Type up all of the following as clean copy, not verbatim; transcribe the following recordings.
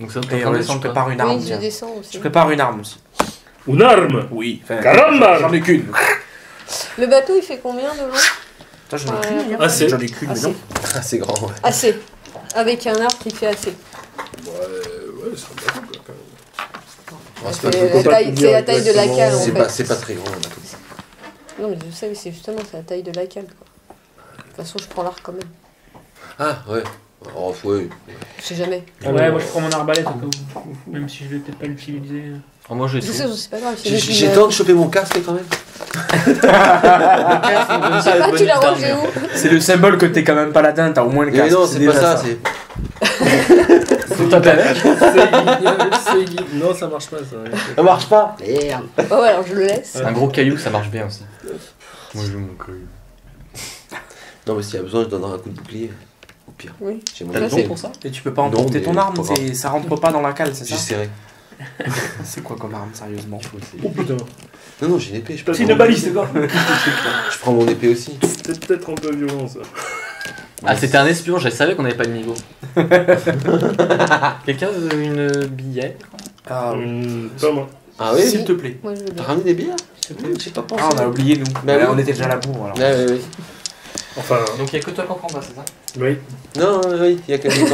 Donc ça, Et je prépare une arme. Oui, je tiens. descends aussi. Je prépare une arme aussi. Une arme. Oui. Caramba. J'en ai qu'une. Le bateau, il fait combien de long? Putain, j'en ai qu'une. Assez. J'en ai qu'une, mais non. Ah, c'est grand, ouais. Assez. Avec un arbre qui fait assez. Ouais, c'est un bateau, quoi, quand même. C'est pas C'est trop- la taille de la cale, en c'est fait. pas très grand, un bateau. Non, mais je sais, mais c'est justement c'est la taille de la cale, quoi. De toute façon, je prends l'arc quand même. Ah, ouais. Oh, ouais. Je sais jamais. Ouais, moi je prends mon arbalète au cas où. Même si je vais peut-être pas l'utiliser. Alors moi j'ai Je tout. sais, c'est pas grave. J'ai le temps de choper mon casque quand même. Ah, tu l'as rangé où? C'est le symbole que t'es quand même paladin, t'as au moins le Mais casque. non, c'est pas ça, c'est. Faut taper avec. C'est guide. Non, ça marche pas, ça. Ça marche pas. Merde. Oh, ouais, alors je le laisse. Un gros caillou, ça marche bien aussi. Moi je veux mon caillou. Non, mais s'il y a besoin, je donnerai un coup de bouclier. Au pire. Oui. J'ai mon T'as le casque. don pour ça? Et tu peux pas Non, emporter mais ton arme, pas grave. ça rentre pas dans la cale, c'est ça? J'essaierai. C'est quoi comme arme, sérieusement? Oh putain. Non, j'ai une épée. Je, C'est une balise, c'est quoi? je prends mon épée aussi. C'est peut-être un peu violent, ça. Ah c'était un espion, je savais qu'on avait pas de niveau. Quelqu'un veut une billet? Ah, Pas moi. Ah oui, s'il te plaît. Moi, je veux T'as bien. ramené des billets? J'ai pas pensé. Ah, on a oublié, nous. Bah oui. On était déjà à la bourre, alors. Ouais, oui. Enfin, Donc il y a que toi qui en prends pas, c'est ça? oui. Non, oui, il y a quelqu'un qui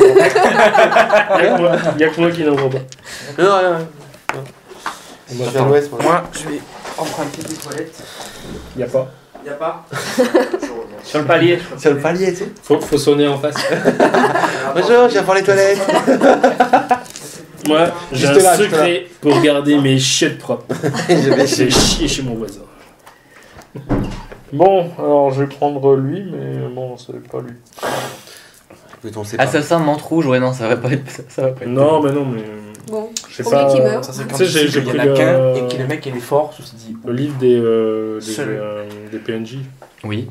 Il y a que moi qui n'en vois pas. Non, rien. On Je va vais à l'ouest, moi. Moi, je vais emprunter des toilettes. Il y a pas. Y'a pas? Sur le palier. Sur le palier, tu sais. Faut sonner en face. Bonjour, je viens faire les toilettes. Moi, j'ai Juste un là, juste secret pour garder mes chiottes propres. Je vais J'ai chié chez mon voisin. Bon, alors je vais prendre lui, mais bon, c'est pas lui. Oui, on sait pas. Assassin menthe rouge, ouais non, ça va pas être. Ça va pas être. Non, mais non, mais. Bon, Je sais premier pas. qui meurt. Ça, c'est Tu quand sais, j'ai il y en pris a le- qu'un et que le mec il est fort, je me suis dit. Le livre Seul. des PNJ. Oui.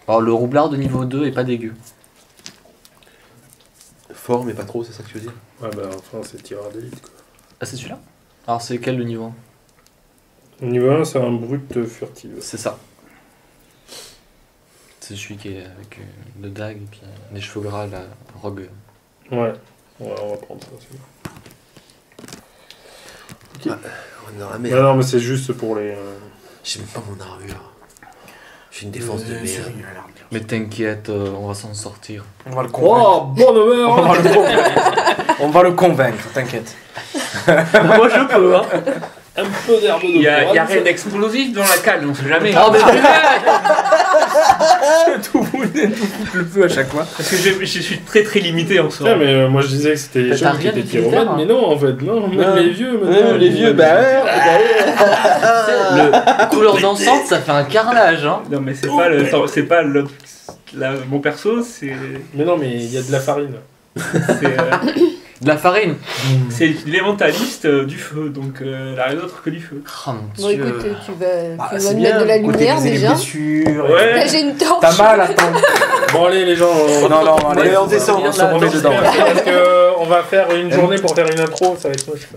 Alors le roublard de niveau 2 est pas dégueu. Fort, mais pas trop, c'est ça que tu veux dire? Ouais, bah enfin, c'est tireur d'élite, quoi. Ah c'est celui-là? Alors c'est quel le niveau 1? Niveau 1, c'est un brut furtif. C'est ça. C'est celui qui est avec le dague et puis les cheveux gras, la rogue. Ouais. Ouais, on va prendre ça. c'est bon. On est dans la Non, merde. non, mais c'est juste pour les. J'ai même pas mon armure. J'ai une défense de merde. Mais t'inquiète, on va s'en sortir. On va le convaincre. Oh, bonne On va merde. le convaincre. On va le convaincre, t'inquiète. Moi je peux, hein. Un peu d'herbe de Il y a bois, rien d'explosif dans la cale, on sait jamais. Ah mais Tout foutre le feu à chaque fois. Parce que je suis très très limité en soi. Ouais, mais moi je disais que c'était les T'as jeunes qui rien étaient d'utilitaire, pyromanes, hein. mais non en fait, non, même Non. les vieux maintenant. Ouais, les vieux, bah ouais. le couleur dansante, ça fait un carnage, hein. Non mais c'est pas le, mon perso, c'est Mais non, mais il y a de la farine. De la farine. c'est l'élémentaliste du feu, donc il a rien d'autre que du feu. Oh mon Bon, dieu. écoute, tu vas C'est me mettre de la lumière les déjà. blessures. Ouais. Là, j'ai une torche. T'as mal, attends. Bon allez les gens, Non, allez, on descend, on se remet dedans. parce que on va faire une journée pour faire une intro, ça va être moche.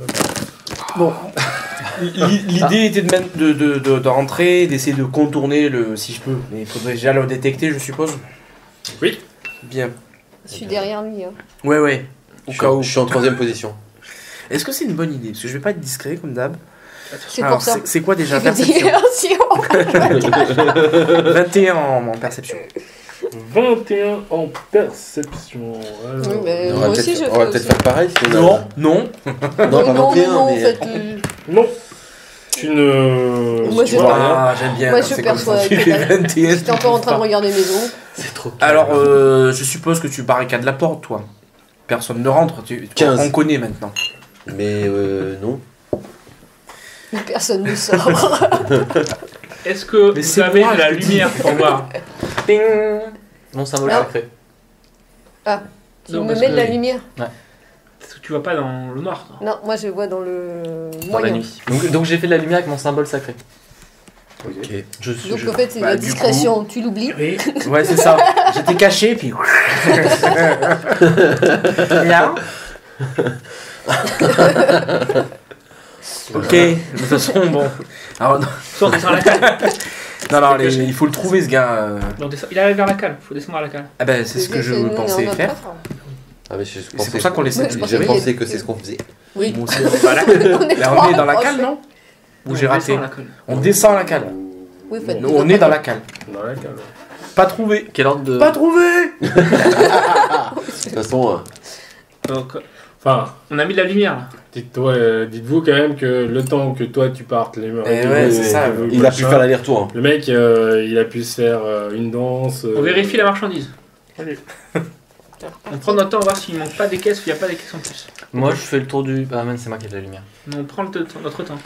Bon. L'idée était de rentrer, d'essayer de contourner le. Si je peux. Mais il faudrait déjà le détecter, je suppose. Oui. Bien. Je suis derrière lui. Hein. Ouais. Au cas où. Je suis en 3ème position. Est-ce que c'est une bonne idée? Parce que je vais pas être discret comme d'hab. C'est Alors, pour ça. c'est quoi déjà? J'ai fait Perception. diversion. 21 en perception. 21 en perception. Alors, Oui, mais On moi va aussi je peut-être fais aussi. faire pareil. Si on a... Non. Non, pas non, 21, en mais. fait. Non. Tu ne. Moi, tu je vois vois. rien. Ah, j'aime bien. Moi, quand je c'est comme perçois ça. que J'ai fait t'as- 21. J'étais encore en train de regarder mes ongles. C'est trop. Alors, je suppose que tu barricades la porte, toi. Personne ne rentre. 15. On connaît maintenant. Mais non. Mais personne ne sort. Est-ce que Mais vous c'est avez moi, de la je te dis. lumière pour voir? Ping. Mon symbole Non. sacré. Tu Non, me parce mets de la que- lumière. Parce que tu vois pas dans le noir, toi. Non, moi je vois dans le Dans la moyen. nuit. Donc j'ai fait de la lumière avec mon symbole sacré. Ok. Je suis. Donc en fait, c'est Bah, la du discrétion, tu l'oublies. Oui. Ouais, c'est ça. J'étais caché, puis. Là. Ok, de toute façon, bon. Alors, non, Soit on descend à la cale. non, il faut le trouver, ce gars. Non, il arrive vers la cale, faut descendre à la cale. Ah ben, c'est ce que je Nous, on est en pensais mode faire. très fort. Ah, mais je C'est pensais, pour ça qu'on laissait. Ouais, je j'ai pensais pensé que- que c'est ce qu'on faisait. Oui. Moi aussi. On est Là, on trois est dans la approches. cale, non Ou j'ai On raté descend la colle. On descend la cale. Oui, faites Nous, on est dans la cale. Dans la cale. Pas trouvé. Quel ordre de. Pas trouvé. De toute façon, Donc, Enfin, on a mis de la lumière là. dites-vous quand même que le temps que toi tu partes, les mains. ouais, c'est ça. il a pu faire l'aller-retour. Hein. Le mec, il a pu se faire une danse. On vérifie la marchandise. On prend notre temps, on va voir s'il manque pas des caisses ou il n'y a pas des caisses en plus. Moi, je fais le tour du. Ah, man, c'est moi qui ai de la lumière. On prend notre temps.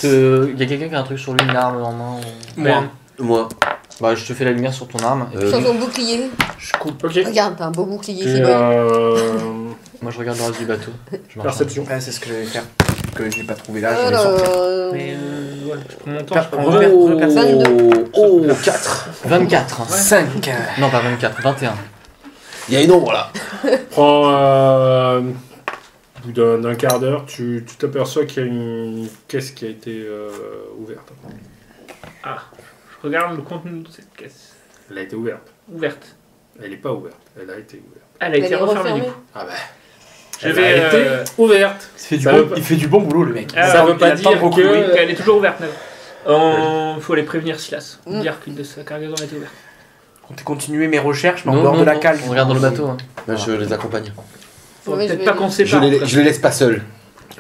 Il y a quelqu'un qui a un truc sur lui, une arme en main Moi. Moi. Bah, je te fais la lumière sur ton arme. Et Sur son bouclier. Je coupe. Ok. Regarde, t'as un beau bouclier, Et, c'est bon. moi, je regarde le reste du bateau. Je marche. perception. Ouais, c'est ce que je vais faire. Que je n'ai pas trouvé là, je vais sortir. Mais ouais, je prends mon temps. Pas- Je prends oh. mon verre. Oh, 4. 24. 5. Non, pas 24, 21. Il y a une ombre là. Prends. Au bout d'un quart d'heure, tu t'aperçois qu'il y a une caisse qui a été ouverte. Ah, je regarde le contenu de cette caisse. Elle a été ouverte. Ouverte. Elle n'est pas ouverte. Elle a été ouverte. Elle a été Elle est refermée du refermée. coup. Ah bah. Je Elle vais. a été ouverte. Il fait du bon boulot, le mec. Ah, Ça veut il pas a le temps dire de que- recourir, elle est toujours ouverte. Il faut aller prévenir Silas. Mm. Dire qu'une de sa cargaison a été ouverte. Comptez continuer mes recherches, mais en Non, dehors non, de la non, cale. on regarde dans le bateau. Hein. Bah, je les accompagne. Faut Ouais, je peut-être vais- pas qu'on se Je sépare. les laisse pas seuls.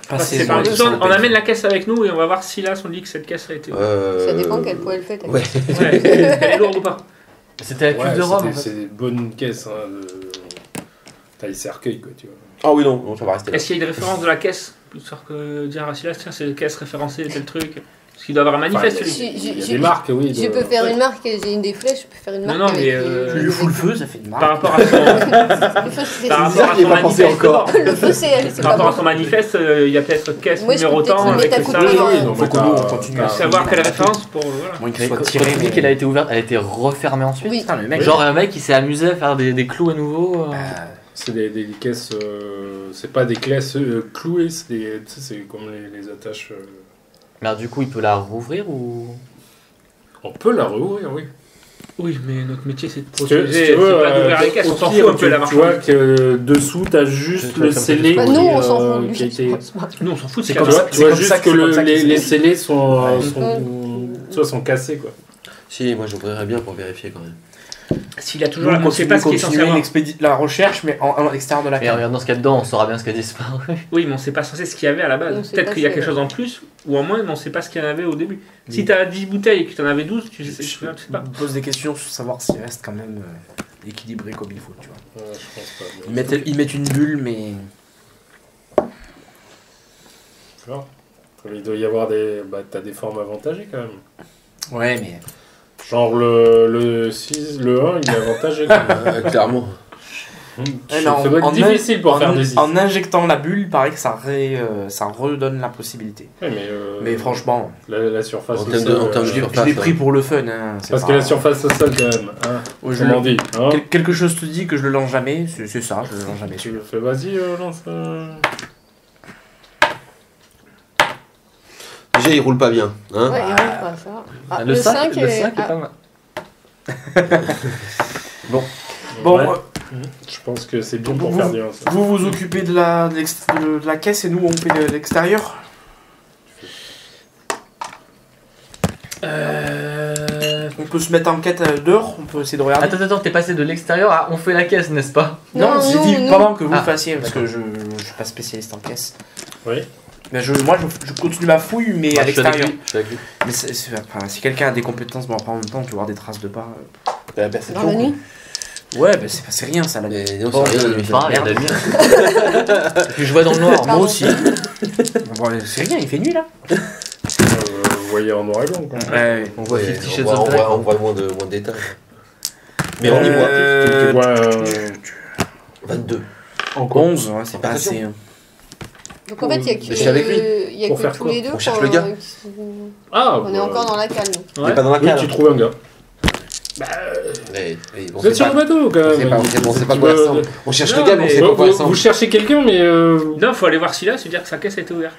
Passer C'est pas sur grave. le On téléphone. amène la caisse avec nous et on va voir si Silas on dit que cette caisse a été ouverte. Ça dépend quel poids elle fait. ta Ouais. caisse. Ouais, elle est lourde ou pas. C'était la cuve de Rome. En fait. C'est des bonnes caisses. Hein, de taille cercueil, quoi, tu vois. Ah oui, non, ça va rester là. Est-ce qu'il y a une référence de la caisse Histoire que dire à Silas, tiens, c'est la caisse référencée, tel truc. Parce qu'il doit avoir un manifeste, Enfin, lui. Il y a des marques, oui. Je peux faire une marque, j'ai une des flèches, je peux faire une Non, marque. non, mais, avec Tu lui fous le feu, ça fait de mal. Par rapport à son, Le feu, c'est- par rapport bizarre à qu'il ait son pas pensé manifeste, encore. Le feu, c'est par pas rapport à bon. son manifeste, il y a peut-être caisse Moi, je peux numéro peut-être temps le avec mettre à le coup de singe. poing. Faut que nous, on continue à Savoir quelle référence pour. Voilà. Moins qu'il Mais soit quand tiré, tu dis mais... qu'elle a été ouverte, elle a été refermée ensuite. Oui. Putain, le mec. Genre un mec qui s'est amusé à faire des clous à nouveau. C'est des caisses. C'est pas des caisses clouées, c'est des. Tu sais, c'est comme les attaches. Mais alors, du coup, il peut la rouvrir ou. On peut la rouvrir, oui. Oui, mais notre métier c'est de Si tu veux, protéger, c'est pas d'ouvrir les caisses, au on s'en pire, fout un peu la Tu vois marchandise. que dessous, t'as juste C'est le comme ça, scellé Bah, qui, nous, on s'en fout. qui a lui, été. je pense pas. Nous on s'en fout, C'est c'est comme comme ça. ça. Tu vois comme juste ça que c'est comme ça qu'ils les se- scellés sont, Ouais. sont cassés, quoi. Si, moi j'ouvrirais bien pour vérifier quand même. S'il a toujours Nous, on sait pas ce qu'il est censé avoir. la recherche, mais en extérieur de la Et cale. regarde dans ce qu'il y a dedans, on saura bien ce qui a disparu. Oui, mais on sait pas censé ce qu'il y avait à la On base. sait Peut-être pas qu'il y a si- quelque chose en plus, ou en moins, mais on sait pas ce qu'il y en avait au début. Si t'as 10 bouteilles et que t'en avais 12, tu sais Je pas. me pose des questions sur savoir s'il reste quand même équilibré comme il faut, tu vois. Je pense pas. Ils mettent une bulle, mais... Il doit y avoir des. Bah, t'as des formes avantagées quand même. Ouais, mais... Genre le 6, le 1, il est avantagé. quand même. Clairement. Eh, Ça doit être difficile pour faire des 6. En injectant la bulle, il paraît que ça redonne la possibilité. Ouais, Mais franchement, la surface En au termes de- sol, en termes de je l'ai surface, pris pour le fun. Hein, c'est parce pas- que la surface au sol, quand même. Hein, Ouais, je comment on le- dit hein. Quelque chose te dit que je le lance jamais, c'est ça, je le lance jamais. Tu le fais, vas-y, lance. Déjà, il roule pas bien. Hein Ouais, il roule pas, ça. Ah, le 5 5 est pas mal. Bon, Ouais. Je pense que c'est bien pour Vous- faire bien ça. vous vous occupez de la caisse et nous on fait de l'extérieur. On peut se mettre en quête dehors, on peut essayer de regarder. Attends, t'es passé de l'extérieur à on fait la caisse, n'est-ce pas? Non, j'ai dit nous. pendant que vous Ah, fassiez, parce que je suis pas spécialiste en caisse. Oui. Mais moi je continue ma fouille, mais à Je suis avec l'extérieur. lui, je suis avec lui. Mais enfin, si quelqu'un a des compétences, bon après en même temps on peut voir des traces de pas. La perception. Dans la nuit. Ouais, bah c'est rien ça la nuit. Mais non, Bon, c'est rien. C'est pas grave, il y a de la lumière. Et puis je vois dans le noir. Moi Pardon. aussi. Bon, c'est rien, il fait nuit là. Vous voyez en noir et blanc, quoi. Ouais. On voit Ouais, 50 on Shades voit- of on Grey. voit- on voit moins de détails. Mais on y voit. Tu vois 22. encore 11, ouais, c'est pas Attention. assez. Hein. Donc en fait, il y a que, Mais je suis avec lui. il y a Pour que faire tous quoi? les deux On cherche le gars. Ah, On est encore dans la calme. Il est pas dans la Oui, cale. tu trouves un gars. Bon, Vous êtes sur le bateau, quand C'est même. pas, on sait pas quoi ça ressemble. On cherche Non, le gars, mais on mais- sait pas quoi ça Vous ressemble. cherchez quelqu'un, mais. Non, faut aller voir Silas et dire que sa caisse a été ouverte.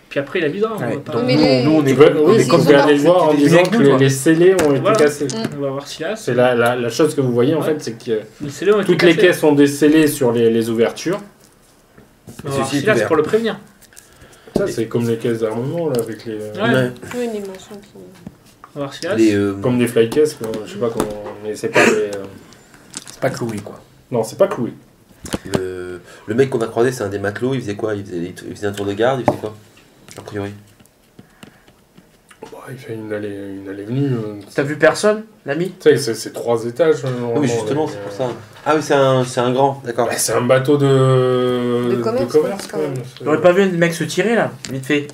Puis après, il avisera. On Ouais, va pas- donc Mais les- nous, on est Tu peux, oui, mais vous ils pouvez sont aller le voir en T'es disant avec que nous, toi. les scellés ont été Voilà. cassés. On va voir Silas. C'est la chose que vous voyez en Ouais. fait, c'est que Les scellés ont été toutes les cassés. caisses sont décellées sur les ouvertures. On va voir Ceci est Silas ouvert. pour le prévenir. Ça, c'est comme les caisses d'armement là, avec les. Ouais. Oui, les machins qui. On va voir Silas. Comme des fly cases, quoi. Je sais pas comment. Mais c'est pas les. C'est pas cloué, quoi. Non, c'est pas cloué. Le mec qu'on a croisé, c'est un des matelots. Il faisait quoi? Il faisait un tour de garde. Il faisait quoi? A priori. Bah, il fait une allée-venue. T'as vu personne, l'ami? Tu sais, c'est 3 étages. Oui, justement, c'est pour ça. Ah oui, c'est un grand, d'accord. Bah, c'est un bateau de commerce, quand même. T'aurais pas vu un mec se tirer, là? Vite fait.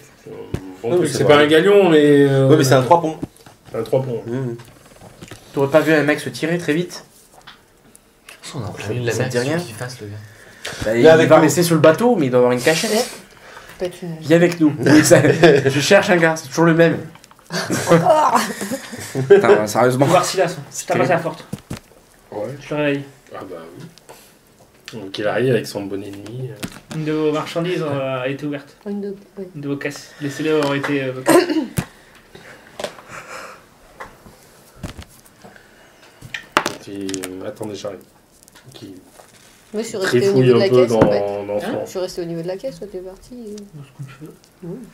Bon Oui, truc, c'est c'est vrai. pas un galion, mais. Ouais, mais c'est un 3 ponts. C'est un 3 ponts. T'aurais pas vu un mec se tirer très vite? On a en plein milieu de la Ça mer, te dit rien qu'est-ce qu'il fasse, le gars. Bah, il Viens avec va nous. rester sur le bateau, mais il doit avoir une cachette. Peut-être une. Viens avec nous. Oui, je cherche un gars, c'est toujours le même. Putain, On sérieusement. va voir Silas. Si t'as terrible. passé la porte, Ouais. je le réveille. Ah bah oui. Donc il arrive avec son bon ennemi. Une de vos marchandises a été ouverte. Une de. Oui. Une de vos caisses. Les scellés ont été cassés. Attendez, j'arrive. Qui Moi, je suis restée au trifouille niveau de un la peu caisse, en fait. dans son. Je suis restée au niveau de la caisse, toi, t'es parti.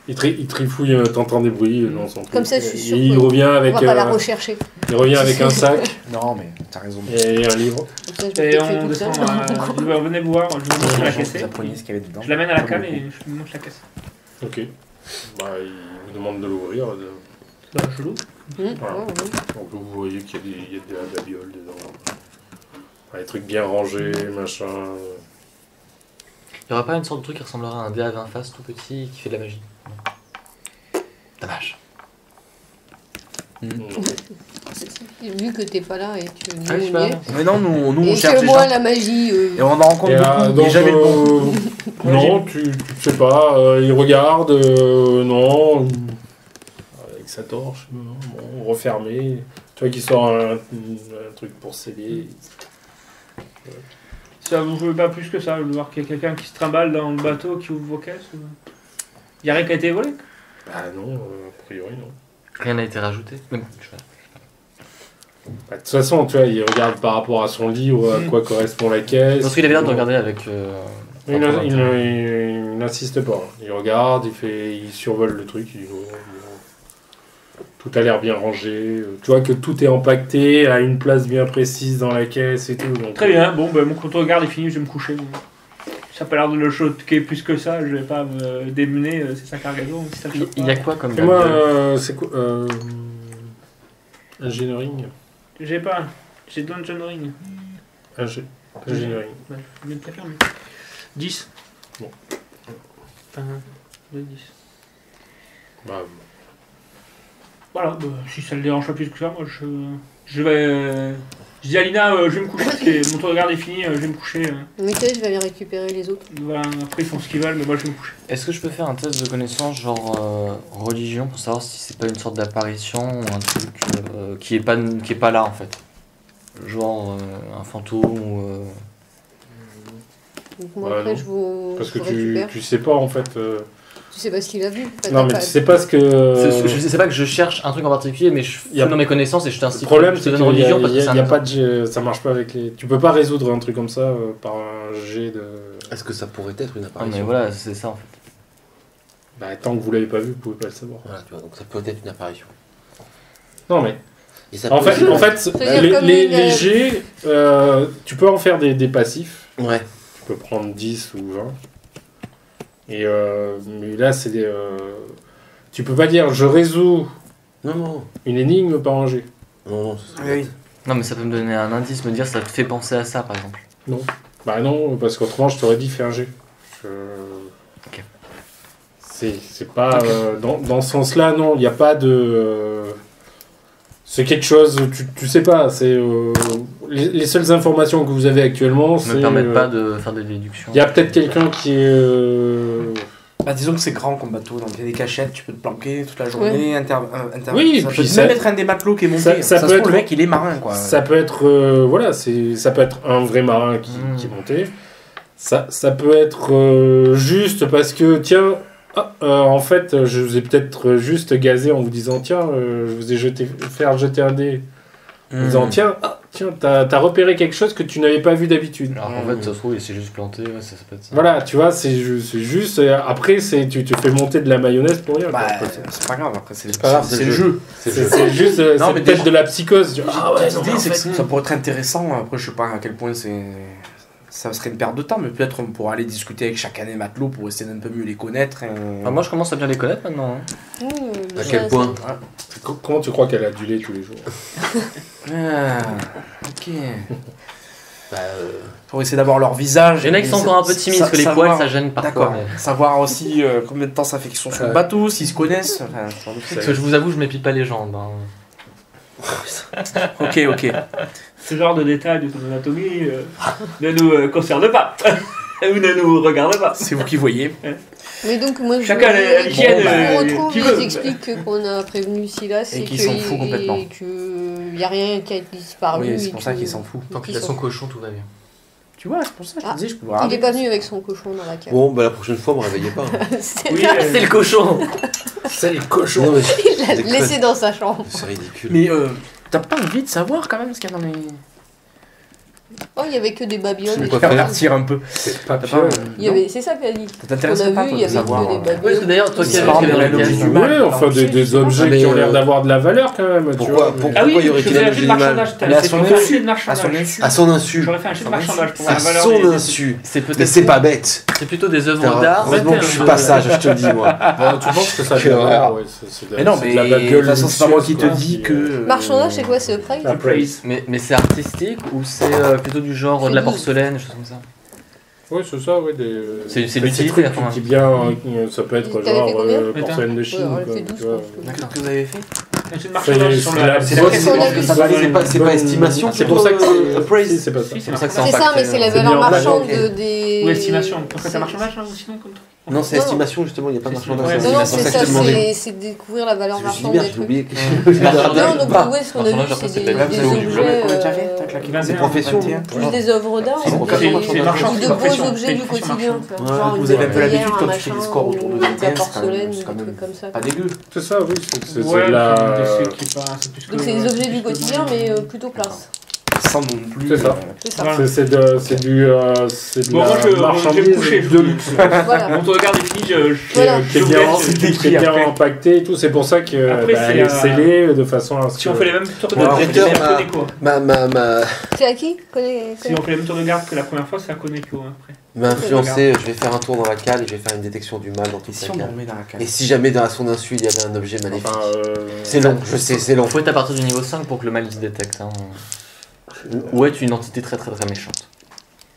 Il trifouille, t'entends des bruits dans son truc. Comme ça, je suis sûre Et il que- revient On avec, va pas la rechercher. il revient avec un sac Non, mais t'as raison. et un livre. Comme ça, je me Et fais on toute descend. seule. Je vais venez vous voir. Je vous montre la caisse. Vous appreniez ce qu'il y avait dedans. Je l'amène à la cale et je lui montre la caisse. Ok. Bah, il vous demande de l'ouvrir. Bah, je l'ouvre. Ouais, Voilà. ouais. Donc vous voyez qu'il y a de la babiole dedans. Des trucs bien rangés, machin. Il y aura pas une sorte de truc qui ressemblerait à un dé à 20 faces tout petit qui fait de la magie? Non. Dommage. Vu que t'es pas là et que nous, Ah oui, je suis on pas y là. est. Mais non, nous on Et cherche que des moi, gens. la magie. Et on en rencontre Et, beaucoup. donc, Et jamais le bon. non, tu sais pas, il regarde, non, avec sa torche, bon, refermé. Tu vois qu'il sort un truc pour sceller. Ça vous jouez pas plus que ça, de voir qu'il y a quelqu'un qui se trimballe dans le bateau, qui ouvre vos caisses ou... Il y a rien qui a été volé? Bah non, a priori non. Rien n'a été rajouté. Même, je sais pas. Bah, de toute façon, tu vois, il regarde par rapport à son livre, à quoi correspond la caisse. Parce qu'il avait l'air de regarder avec. Il n'insiste pas. Il regarde, il survole le truc, il dit, oh, bon. Tout a l'air bien rangé. Tu vois que tout est empaqueté à une place bien précise dans la caisse et tout. Donc, Très bien, bon, ben, mon compte regard est fini, je vais me coucher. Ça n'a pas l'air de le choquer plus que ça, je vais pas me démener, c'est sa cargaison. Si ça le choque Il y a pas. quoi comme. Et moi, babiole c'est quoi Engineering. J'ai pas, j'ai Dungeoning. Engineering. Ouais, je viens de te la faire, mais... 10. Bon. 1, 2, 10. Bah, Voilà, bah, si ça le dérange pas plus que ça, moi je vais. Je dis à Lina, je vais me coucher, parce que mon tour de garde est fini, je vais me coucher. Ok, je vais aller récupérer les autres. Voilà, après ils font ce qu'ils veulent, mais moi je vais me coucher. Est-ce que je peux faire un test de connaissance genre religion pour savoir si c'est pas une sorte d'apparition ou un truc qui est pas là en fait? Genre un fantôme ou. Donc moi, Bah, après, non. je vous parce que je récupère. tu sais pas en fait. Tu sais pas ce qu'il a vu. Enfin, Non, t'as mais pas- tu sais pas ce que. Je sais pas que je cherche un truc en particulier, mais je Y a- fais dans mes connaissances et je Le t'incite. problème, je te c'est donne qu'il y a, religion parce que c'est un pas de ça marche pas avec les. Tu peux pas résoudre un truc comme ça par un jet de. Est-ce que ça pourrait être une Ah, apparition? mais voilà, c'est ça en fait. Bah, tant que vous l'avez pas vu, vous pouvez pas le savoir. Voilà, tu vois, donc ça peut être une apparition. Non, mais. Et ça En peut fait, aussi- C'est-à-dire comme les une- jets, tu peux en faire des passifs. Ouais. Tu peux prendre 10 ou 20. Et mais là, c'est des. Tu peux pas dire je résous Non, non. une énigme par un jet. Non, non, ça Ah serait oui. Non, mais ça peut me donner un indice, me dire ça te fait penser à ça par exemple. Bah non, parce qu'autrement, je t'aurais dit fais un jet. Ok. C'est pas. Dans ce sens-là, non, il n'y a pas de. C'est quelque chose, tu sais pas, c'est. Les seules informations que vous avez actuellement, Ça c'est. me permettent pas de faire des déductions. Il y a peut-être quelqu'un qui est. Bah, disons que c'est grand comme bateau, donc il y a des cachettes, tu peux te planquer toute la journée. Oui, ça puis peut ça- même être un des matelots qui est monté. ça Ça peut se trouve, être- le mec, il est marin, quoi. Ça peut être. Voilà, ça peut être un vrai marin qui est monté. Ça peut être juste parce que, tiens, En fait, je vous ai peut-être juste gazé en vous disant tiens, je vous ai fait jeter un dé. En vous disant tiens, t'as repéré quelque chose que tu n'avais pas vu d'habitude. Alors en fait, ça se trouve, il s'est juste planté, ouais, ça peut être ça. Voilà, tu vois, c'est juste. Après, tu te fais monter de la mayonnaise pour rien. Bah, quoi. c'est pas grave, après c'est pas grave, c'est le jeu. C'est juste. Non, C'est mais peut-être de la psychose. Tu vois. Ah ouais, non, l'idée mais en c'est que fait, ça pourrait être intéressant. Après, je sais pas à quel point ça serait une perte de temps, mais peut-être on pourra aller discuter avec chaque année matelot pour essayer d'un peu mieux les connaître. Ah, moi, je commence à bien les connaître maintenant. Hein. À quel point Comment tu crois qu'elle a du lait tous les jours? Ah, ok. Bah, Pour essayer d'avoir leur visage. Il y en a qui sont encore un peu timides, parce que les poils, ça gêne parfois. D'accord. mais- Savoir aussi combien de temps ça fait qu'ils sont sur le bateau, s'ils se connaissent. Enfin, ce genre de trucs. Parce que je vous avoue, je m'épile pas les jambes. Hein. Ok. Ce genre de détails de ton anatomie ne nous concerne pas. Ou ne nous regarde pas. C'est vous qui voyez. Mais donc, moi, je Chacun a l'hygiène on retrouve, qui ils veut. expliquent qu'on a prévenu Silas Et et qu'ils s'en foutent complètement. qu'il n'y a rien qui a disparu. Oui, c'est et pour ça que- qu'ils s'en foutent. Tant qu'il a son cochon, tout va bien. Tu vois, c'est pour ça que je Ah. te dis, je peux Il regarder. est pas venu avec son cochon dans la cave. bon, bah la prochaine fois, me réveillez pas. hein. C'est- Oui, C'est le cochon. C'est les cochons. Non, mais Il l'a déconne. laissé dans sa chambre. C'est ridicule. Mais t'as pas envie de savoir quand même ce qu'il y a dans les. Oh, il y avait que des babioles. Je et sais tout. pas faire. Avertir un peu. C'est pas T'as pire. Il y avait, c'est ça qu'elle a dit. Ça On t'intéresserait a pas vu, toi, il y de avait savoir. que des Ouais, parce que babioles. d'ailleurs, toi qui C'est as pas vu grave, la mais pièce, l'objet du Oui, mal, enfin des objets Mais, qui ont l'air d'avoir de la valeur quand même. tu Pourquoi- vois. pourquoi- Ah oui, il y aurait je qu'il faisais ait un jet de l'objet du mal marchandage. Mais à C'est son un insu. jet de À son marchandage. insu. À son insu. J'aurais fait un jet de marchandage pour À la valeur son des- insu. c'est Mais peut-être c'est pas bête. c'est plutôt des Putain, œuvres d'art. heureusement que je suis pas sage, je te le dis, moi. Bon, tu penses que ça a de Quelle la valeur, horreur. ouais, c'est de Mais non, c'est mais de la de bagueule toute façon, c'est pas moi qui te luxueuse, dis quoi, que. Marchandage, c'est quoi? C'est Price? Ah, praise. Mais c'est artistique ou c'est plutôt du genre de la porcelaine, des choses comme ça? Oui, c'est ça, oui. C'est ces l'utilité, trucs, enfin. tu dis bien, ça peut être T'avais fait genre combien porcelaine de Ouais, Chine. on l'a quoi, fait tu 12, vois. je pense. Qu'est-ce que vous avez fait Un jet de C'est marchandage sur la la. c'est la bonne- caisse, on l'a vu. C'est pas estimation, C'est pour ça que c'est appraise. Si, c'est pas ça. Si, C'est pour ça que marchandage. c'est C'est ça, impacté, mais c'est la hein. C'est valeur mis en place, marchande ok. des. Ou estimation. Pourquoi c'est marchandage hein, ou sinon comme toi? Non, c'est Non. estimation, justement, il n'y a pas de C'est- marchandage. ouais, Non, non, C'est c'est ça ça, que je te demandais. c'est découvrir la valeur Je me suis dit, marchande merde, des j'ai trucs. oublié. Non, donc Pas. où est-ce qu'on a vu? Marchandage, après, C'est c'est des peut-être- des Vous avez objets. combien tu as fait T'as claqué C'est profession. 21. Plus des œuvres d'art, C'est ou profession, des- c'est marchand, ou c'est de beaux profession, objets c'est du une quotidien. profession tu vois, Ouais, genre vous une avez un peu cuillère, l'habitude un quand tu fais des machin, scores autour de ou 21, de la c'est quand porcelaine, même- ou c'est des quand même trucs comme ça. Pas dégueu. C'est ça, oui. C'est Ouais, de la. c'est qui est pas- c'est plus que- Donc c'est des objets plus du que quotidien, moyen. mais plutôt classe. Sans non plus. C'est ça. C'est ça. Voilà. C'est de Bon, moi, je vais me marchandise coucher, je de vous- luxe. Voilà. Mon tour de garde est fini, je Voilà. qui est je bien, vous laisse qui est décrire bien après. impacté et tout. C'est pour ça que Après, elle c'est, est scellée de façon à ce Si on que- fait les mêmes tours de Ouais, garde, on c'est fait les des- mêmes Koneko. Ma C'est à qui? Si on fait les mêmes tours de garde que la première fois, c'est à Koneko après. m'a influencé, je vais faire un tour dans la cale et je vais faire une détection du mal dans Et toute si la on cale. dormait dans la cale Et si jamais dans son insu il y avait un objet maléfique. Enfin, C'est long, je sais, c'est long. Faut être à partir du niveau 5 pour que le mal il se détecte. Hein. Ou être une entité très très très méchante.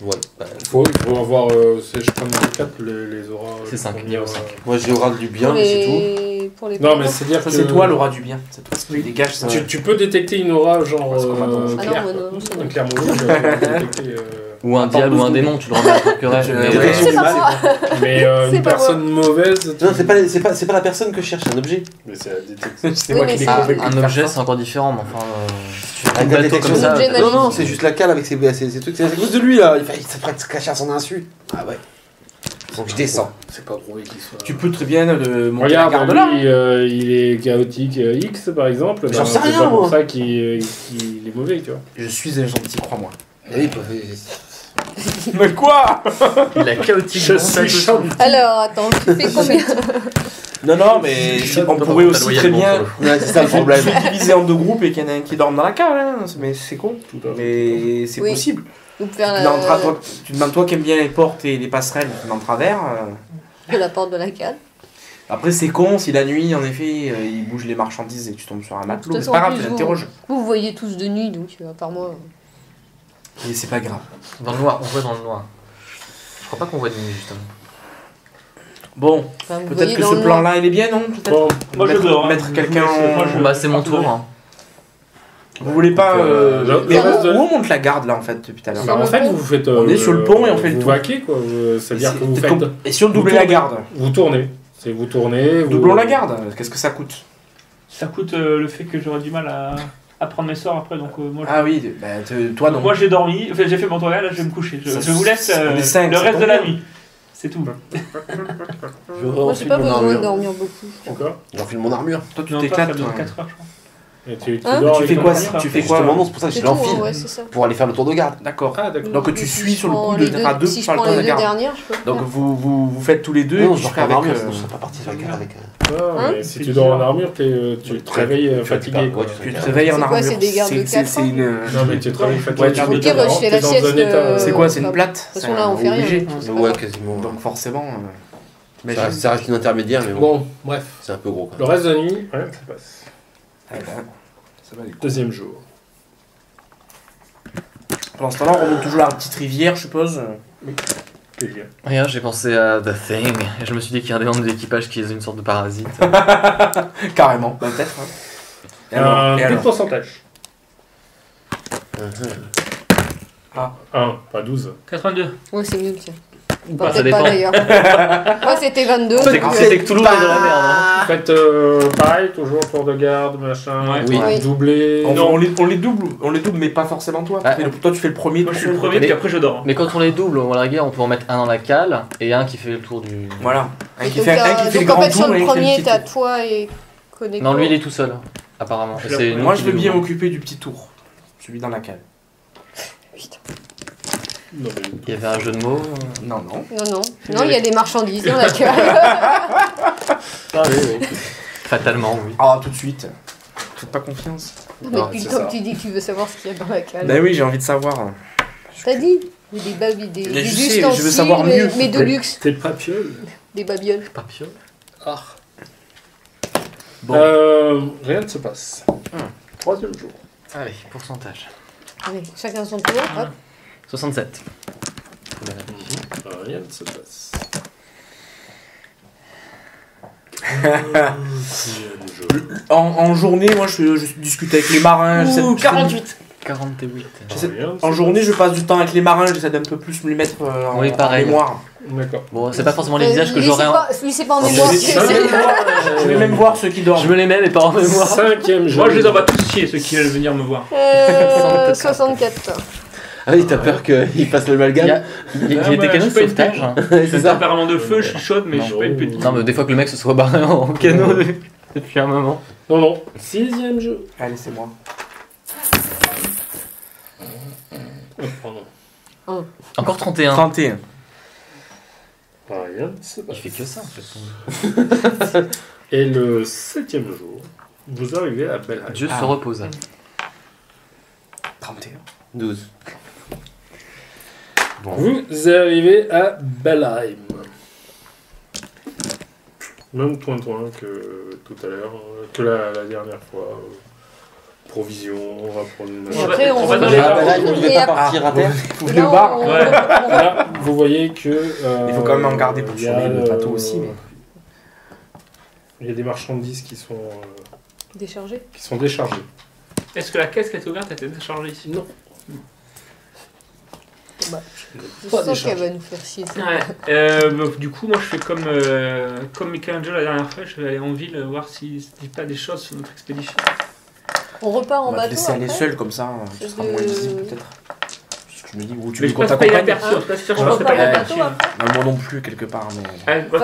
Ouais, bah, il faut avoir, je crois, niveau 4, les auras. C'est 5, comment niveau dire, 5. moi j'ai aura du bien, Pour mais c'est tout. pour les Non, mais parents. c'est-à-dire Ça, que. c'est toi l'aura du bien. C'est toi ce qui dégage ça. Tu peux détecter une aura, genre. Parce qu'on va dans- Ah claire, non, non, non, c'est un bon. clair mouvement, tu peux détecter, Ou un Attends, diable ou un 12 démon, tu le remets à procureur. Je- mais, Ouais, C'est pas moi. Mais C'est une pas personne mauvaise. Non, c'est pas la personne que je cherche, c'est un objet. Mais c'est à détecter. C'est Oui, moi mais qui l'ai c'est- convaincu. un de faire objet ça. c'est encore différent, mais enfin. Si tu prends Avec un la bateau détection comme ça. Objet Non, non, magique. c'est juste la cale avec ses trucs. C'est à cause de lui là. Ça pourrait se cacher à son insu. Ah ouais. Donc je descends. C'est pas prouvé qu'il soit. Tu peux très bien monter la garde Regarde, là. lui, il est chaotique X par exemple. J'en sais c'est rien, pas pour moi. ça qu'il est mauvais, tu vois. Je suis un gentil, crois-moi. Eh oui, bah, Mais quoi? Il a chaotique. Je bon, suis ça, tout ça. gentil. Alors, attends, tu fais combien? Non, non, mais on Toi, pourrait t'as aussi loyalement très bien sur le- ouais, c'est ça le problème. se diviser en deux groupes et qu'il y en a un qui dorme dans la cale. Hein. Mais c'est con. Mais c'est Oui. possible. Donc faire Tu demandes toi qui aimes bien les portes et les passerelles en travers. de la porte de la cale. Après, c'est con si la nuit, en effet, il bouge les marchandises et que tu tombes sur un matelot. De Mais toute c'est pas façon, grave, en tu plus, l'interroges. Vous voyez tous de nuit, donc à part moi. Mais c'est pas grave. Dans le noir, on voit dans le noir. Je crois pas qu'on voit de nuit justement. Bon, Enfin, vous peut-être voyez que dans ce le noir. plan-là, il est bien, non? Peut-être. Bon, Moi, je dors. Mettre quelqu'un. Moi, je- Bah, c'est mon tour. Hein. Vous voulez pas. le reste de- Où on monte la garde là en fait depuis tout à l'heure? bah, en fait, vous faites. On est sur le pont et on fait le vous tour. vaquez, quoi. C'est-à-dire que vous C'est- faites. Et si on doublait vous la tournez. garde? Vous tournez. C'est vous tournez. vous- Doublons la garde. Qu'est-ce que ça coûte? Ça coûte le fait que j'aurais du mal à prendre mes sorts après, donc moi, Ah oui, toi non. moi j'ai dormi, enfin j'ai fait mon tour, là je vais me coucher. Je Ça- vous laisse on est cinq, le ça reste tombe de la bien. nuit. C'est tout. Moi, j'ai J'enfile pas mon besoin de armure. dormir beaucoup. Encore J'enfile mon armure. Toi, tu Non, toi, t'éclates, t'as besoin toi. de 4 heures, je crois. Et tu Hein dors Tu avec fais ton quoi armure Tu fais Justement, quoi non, c'est pour ça que C'est je tout, l'enfile. ouais, c'est ça. Pour aller faire le tour de garde. D'accord. Ah, d'accord. Donc tu Si suis je sur le prends coup les de à deux Si je par le prends temps de les la deux garde. dernières, je peux. Donc faire. vous faites tous les deux et Non, puis je je serai en avec. armure, sinon je serais pas parti sur la garde avec. Ah, Hein mais si tu dors en armure, tu te réveilles fatigué. Quoi. Ouais, Tu te réveilles en C'est quoi, armure. c'est des gardes de quatre c'est ans une. Non, mais tu te réveilles fatigué. Ouais, tu tu te peux dors, je fais t'es la dans un sieste, état, C'est quoi, c'est une bah, plate De toute façon, là, on fait rien. obligé. C'est Ouais, pas- quasiment. Donc forcément. Ça reste une intermédiaire, mais bon, Bon, bref. c'est un peu gros quand Le même. reste de la nuit, rien que ça passe. Eh ben, ça va aller. Deuxième jour. Pendant ce temps-là, on remonte toujours la petite rivière, je suppose. Plaisir. Rien, j'ai pensé à The Thing, et je me suis dit qu'il y a des membres de l'équipage qui est une sorte de parasite. Carrément. Bah, peut-être. Hein. Et alors, Quel pourcentage Ah. 1, pas 12. 82. Ouais, c'est mieux, tiens. Ou Enfin, pas, ça peut-être pas dépend. d'ailleurs. Moi, c'était 22. C'était donc, c'était que Toulouse est dans la merde. Hein. Faites pareil, toujours tour de garde, machin. Ouais. Oui. Oui. Doublé. on les double, mais pas forcément toi. Ah. Toi, tu fais le premier. Moi, je tout suis le seul. premier, puis après, je dors. Mais quand on les double, à la rigueur, on peut en mettre un dans la cale et un qui fait le tour du. Voilà. Un Et qui donc, fait le donc, en grand fait, sur tour et le un qui fait le premier, petit t'as tour. toi et Connecto. Non, lui il est tout seul, apparemment. Je Et c'est l'ai- nous Moi, qui je veux le bien doublons. m'occuper du petit tour. Celui dans la cale. Putain. Non, mais Il y avait un jeu de mots. Non, non. Non, non, il y a des marchandises dans la cale. Ah oui, oui. Fatalement, oui. Ah, tout de suite. Faites pas confiance. Mais Non, depuis c'est le temps ça. que tu dis que tu veux savoir ce qu'il y a dans la cale. Ben oui, j'ai envie de savoir. T'as dit des babys, des Mais je sais, je veux ustensiles, savoir mieux. mais de luxe. T'es pas piole. Des babioles. Papillon. Ah. Bon. Rien ne se passe. Troisième jour. Allez, pourcentage. Allez, chacun son tour. Hop. 67. Rien ne se passe. En journée, moi, je discute avec les marins. j'essaie de- Ouh, 48. 48. En journée, je passe du temps avec les marins. J'essaie d'un peu plus me les mettre en, Oui, pareil. en mémoire. D'accord. Bon, c'est pas forcément les visages que Lui, j'aurais. c'est pas- Lui, c'est pas en mémoire. Je c'est- vais même voir- je vais même voir ceux qui dorment. Je me les mets, mais pas en mémoire. Cinquième jour. Moi, je les envoie tous chier, ceux qui veulent venir me voir. 64. Ah oui, t'as peur qu'il fasse le Il y a, malgame. il y a Ah, des ouais, canaux je de suis pas une sauvetage. hein. J'ai C'est un ça. tempérament de feu, je suis chaude, mais je suis pas une petite. Non, mais des fois que le mec se soit barré en canot depuis un moment. Non, non. Sixième jour. Allez, c'est moi. Oh, pardon. Encore 31. 31. Rien ne se Il passe. fait que ça en fait. Et le septième jour, vous arrivez à Belheim. Dieu Ah. se repose. 31. 12. Vous arrivez à Belheim. Même point que tout à l'heure, que la dernière fois. Provision, on va prendre une... Et après, on va dans va les Ah, bah là, il ne Et voulait pas après- partir à terre. Vous voulez au bar on- Ouais. Là, vous voyez que... Il faut quand même en garder pour il y a, surveiller le bateau aussi, mais- Il y a des marchandises qui sont Déchargé. déchargées. Est-ce que la caisse qui a été ouverte a été déchargée ici? Non. Bah, je Pas sens déchargé. qu'elle va nous faire chier. ça. Ouais. Bah, du coup, moi, je fais comme Michelangelo la dernière fois. Je vais aller en ville voir s'il se dit pas des choses sur notre expédition. On repart On en va te bateau laisser aller après seul comme ça, tu C'est seras de- moins visible peut-être. Parce que je me dis, où tu Mais veux je qu'on peux pas payer t'accompagne l'aperçu. En tout cas, si je On pense que repart pas en l'aperçu. bateau après Bah, moi non plus, quelque part, mais. Toi,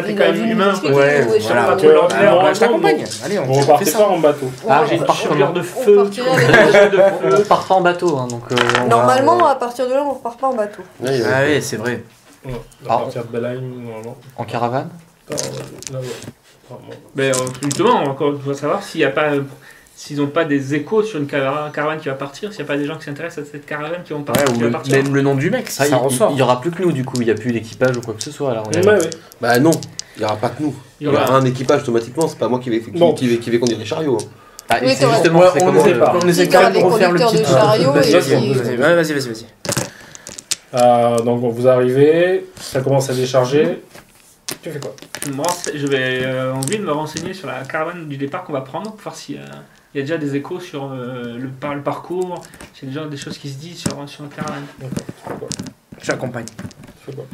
t'es quand même humain. expliquer Ouais, où est voilà. pas Charles. trop l'ordinaire. Alors, bah, je t'accompagne. Allez, Vous on fait repartez ça. pas en bateau. Ah, Ouais, j'ai on une part- Chapelure de On feu. partirait avec On part pas en bateau, hein, donc. on va- Normalement, à partir de là, on repart pas en bateau. Ouais, il y a- Ah oui, c'est vrai. Ouais, Ah. à partir de Belheim, normalement. En caravane. Là, ouais. Apparemment. Mais justement, encore, il faut savoir s'il y a pas. S'ils n'ont pas des échos sur une caravane qui va partir, s'il n'y a pas des gens qui s'intéressent à cette caravane qui vont Ouais, partir, ou qui va partir. même le nom du mec, Ah, ça ressort. il y aura plus que nous du coup, il n'y a plus d'équipage ou quoi que ce soit là. on est- Ouais, ouais. Bah non, il n'y aura pas que nous. Il Il y y aura aura- un équipage automatiquement, c'est pas moi qui vais Non. conduire les chariots. Ah, et Oui, c'est t'aurais- justement Ouais, c'est on comment essaie le- pas. On essaie Il y quand aura même de des refaire le conducteurs petit. de chariot Vas-y, et vas-y, puis- vas-y. Donc vous arrivez, ça commence à décharger. Tu fais quoi? Je vais en ville me renseigner sur la caravane du départ qu'on va prendre pour voir s'il y a déjà des échos sur le parcours, s'il y a déjà des choses qui se disent sur la caravane. D'accord. Tu fais quoi? J'accompagne. Tu fais quoi?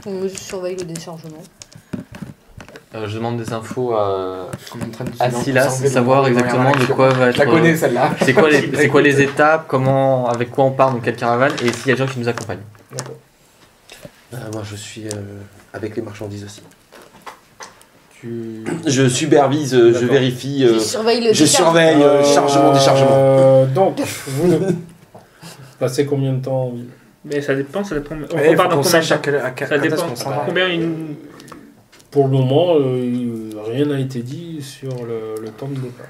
On surveille le déchargement. Je demande des infos à Comme en train de Silas, savoir exactement de quoi va Je la être. connais celle-là. C'est quoi les étapes, comment, avec quoi on part, dans quelle caravane, et s'il y a des gens qui nous accompagnent. D'accord. Moi, je suis avec les marchandises aussi. Tu... Je supervise, je D'accord. vérifie, Je surveille le je décharge. surveille, chargement, déchargement. Donc, vous passez combien de temps en ville? Mais ça dépend. On Ouais, repart dans faut qu'on combien de sache temps à Ça quand est-ce dépend. qu'on s'en va. Combien Pour le moment, rien n'a été dit sur le temps de départ.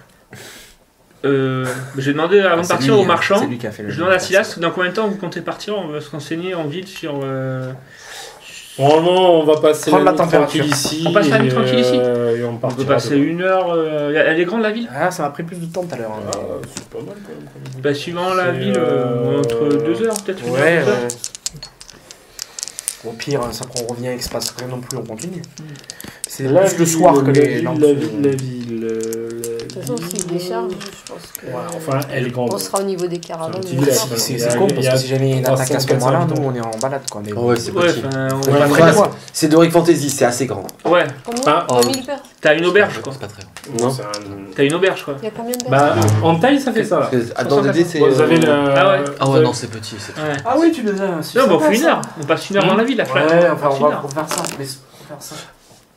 J'ai demandé avant de C'est partir lui, au marchand. C'est lui qui a fait le Je demande à Silas dans combien de temps vous comptez partir. On va se renseigner en ville sur. Normalement, on va passer Prendre la nuit température. tranquille ici. On passe la nuit tranquille ici Et on On peut partira passer demain. 1 heure. Elle est grande la ville. Ah, ça m'a pris plus de temps tout à l'heure. hein. Ah, c'est pas mal quand même. comme idée. Bah, suivant la C'est, ville, entre 2 heures, peut-être 1 Ouais, heure, 2 heures. Au pire, ça qu'on revient et que se passe rien non plus, on continue. C'est La plus le ville, soir que la les ville, lampes. la ville. De toute façon, s'il décharge, je pense que. Ouais, enfin, elle est grande. On sera au niveau des caravanes. C'est un petit village, d'accord. C'est Il y a- con il parce y a que si jamais il y a une attaque à ce 300, moment-là, 400 nous on est en balade quoi. Mais Oh, ouais, c'est Ouais, petit. enfin, on Ouais, va ouais, très ouais. loin. C'est Doric Fantasy, c'est assez grand. Ouais, Combien Ah, 3000 personnes. t'as une auberge quoi. C'est pas très grand. Non. C'est un- T'as une auberge quoi. Il y a combien de personnes Bah, en taille, ça fait ça. Là. Parce que dans DD, c'est. Vous avez la... Ah ouais. Ah ouais, non, c'est petit. C'est... Ouais. Ah oui, tu les as. Non, bah on fait 1 heure. On passe 1 heure dans la ville, la flamme. Ouais, enfin passe on 1 va heure. faire ça. Mais faire ça.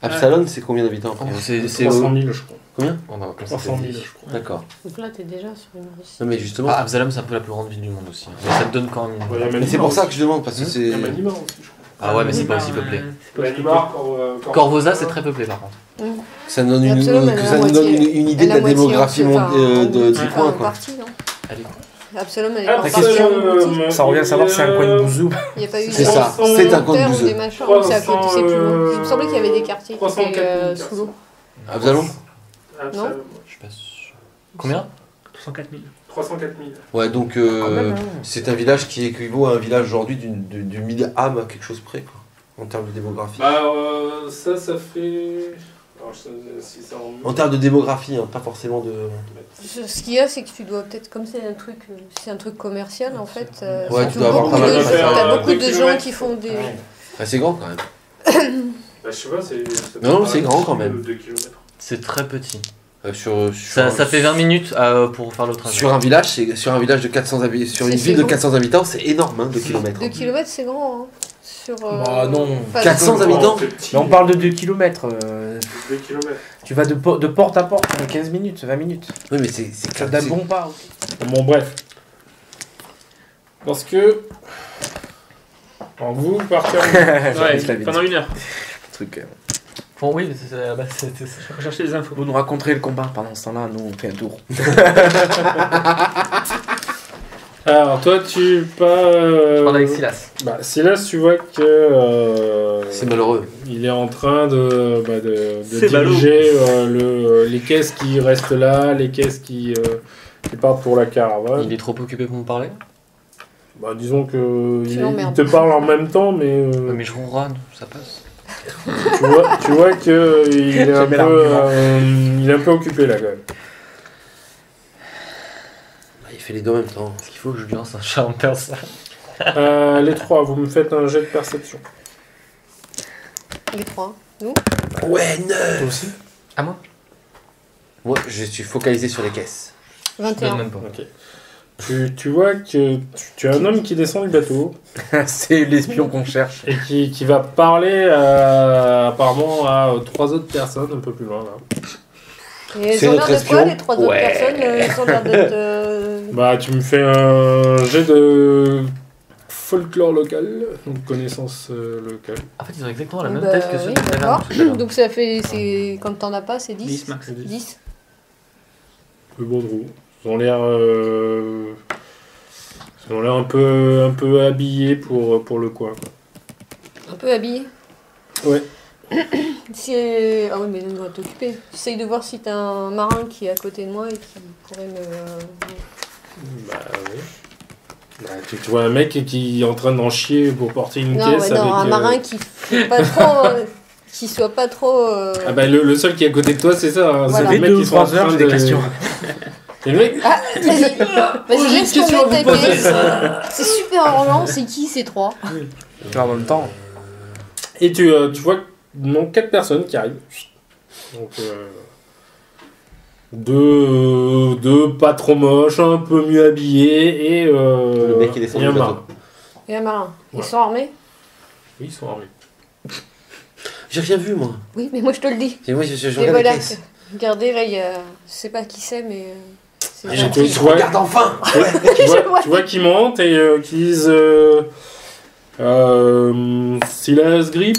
Absalom, c'est combien d'habitants après C'est 300 000, je crois. Combien On va commencer 300 000, à je crois. D'accord. Donc là, t'es déjà sur une Russie. Non, mais justement. Ah, Absalom, c'est un peu la plus grande ville du monde aussi. Mais ça te donne quand même une. Ouais, il y a Mais c'est Manimar pour ça aussi. que je demande, parce que c'est. Il y a Manimar aussi, je crois. Ah ouais, mais c'est pas aussi peuplé. C'est pas aussi Manimar, Corvosa, c'est très peuplé par contre. Ça nous donne Et Absalom, elle a la ça nous donne moitié- une idée de la démographie du coin, quoi. Partie, non Allez. Absalom, elle est Ah, pas La partie question, en boutique. Ça revient à savoir si c'est un coin de bouzou. Il n'y a pas eu C'est des ça, tremblements c'est un de coin de terre ou bouseux. des machins, ou c'est à côté, c'est plus loin. Il me semblait qu'il y avait des quartiers qui 304 étaient 000 sous l'eau. Absalom Non. Je suis pas sûr. Combien 304 000. 304 000. Ouais, donc Quand même, hein. c'est un village qui équivaut à un village aujourd'hui du 1000 âmes à quelque chose près, quoi, en termes de démographie. Bah, ça fait... Alors, si ça En termes de démographie, hein, pas forcément de. Ce qu'il y a, c'est que tu dois peut-être, comme c'est un truc commercial en fait, Ouais, ça tu touche dois avoir beaucoup pas mal de- de faire, t'as beaucoup 2 de gens kilomètres. qui font des. Ah, c'est grand quand même. Bah, je sais pas, c'est... Non, c'est grand quand même. 2 km. C'est très petit. Sur Ça fait 20 minutes pour faire le trajet. Sur un village, sur un village de 400 habitants, sur une C'est ville de bon. 400 habitants, c'est énorme, hein, 2 km. 2 km, c'est grand. Hein. Sur. Bah, non. pas 400 de- habitants C'est petit. Mais on parle de 2 km. 2 km. Tu vas de porte à porte en 15 minutes, 20 minutes. Oui, mais c'est Ça donne bon pas. Bon, bref. Parce que... Alors, vous partez en... Ouais, pendant 1 heure. Truc. Bon, oui, c'était ça. On va chercher des infos. Vous nous raconterez le combat pendant ce temps-là, nous on fait un tour. Alors, toi, tu pars... Je parle avec Silas. Bah, Silas, tu vois que... C'est malheureux. Il est en train de C'est diriger les caisses qui restent là, les caisses qui partent pour la caravane. Il est trop occupé pour me parler. Bah, disons que Tu il l'emmerdes. te parle en même temps, mais Mais je ronronne, ça passe. tu vois que il est un Jamais peu, l'argument. il est un peu occupé là quand même. Bah, il fait les deux en même temps. Est-ce qu'il faut que je lui lance un chat en perse? Les trois, vous me faites un jet de perception. Les trois. Ouais, 9. Toi aussi. À moi? Moi, je suis focalisé sur les caisses. Je donne 21. même pas. Ok. Tu vois que tu as un homme qui descend du bateau C'est l'espion qu'on cherche. et qui va parler apparemment à 3 autres personnes un peu plus loin là. Et C'est ils ont notre l'air de quoi, espion. les trois autres Ouais. personnes Ils ont l'air d'être. Bah, tu me fais un jet de folklore local, donc connaissance locale. En fait, ils ont exactement la même Bah, tête que ceux oui, de la d'accord. taverne tout à l'heure. Donc ça fait. Quand t'en as pas, c'est 10 10 max. 10. Le Baudrou. Ils ont l'air un peu habillés pour le coin. Quoi. Un peu habillé. Ouais. Ah oui, mais on doit t'occuper. J'essaye de voir si t'as un marin qui est à côté de moi et qui pourrait me. Bah oui. Bah, tu vois un mec qui est en train d'en chier pour porter une Non, caisse ouais, non, avec... un marin qui fait pas trop. Qui soit pas trop. Ah bah le seul qui est à côté de toi c'est ça. Hein. Voilà. C'est les Deux mecs ou qui sont en trois heures, train j'ai de... des questions. Et le mec... Ah, vas-y, j'ai vas-y, une laisse question à tomber vous ta poser. caisse. C'est super urgent, c'est qui ces trois? Tu vois, en même temps. Et tu vois non 4 personnes qui arrivent. Donc deux pas trop moches, un peu mieux habillés et Le mec qui descend et un du bateau. marin. Et un marin. Ils Ouais. sont armés? Oui, ils sont armés. J'ai rien vu, moi. Oui, mais moi je te le dis. Et moi, je Et regarde voilà. les caisses. Regardez, là, il y a. Je sais pas qui c'est, mais. C'est Ah, gentil. je regarde enfin. Tu vois qu'ils montent et qu'ils disent Silas Grip,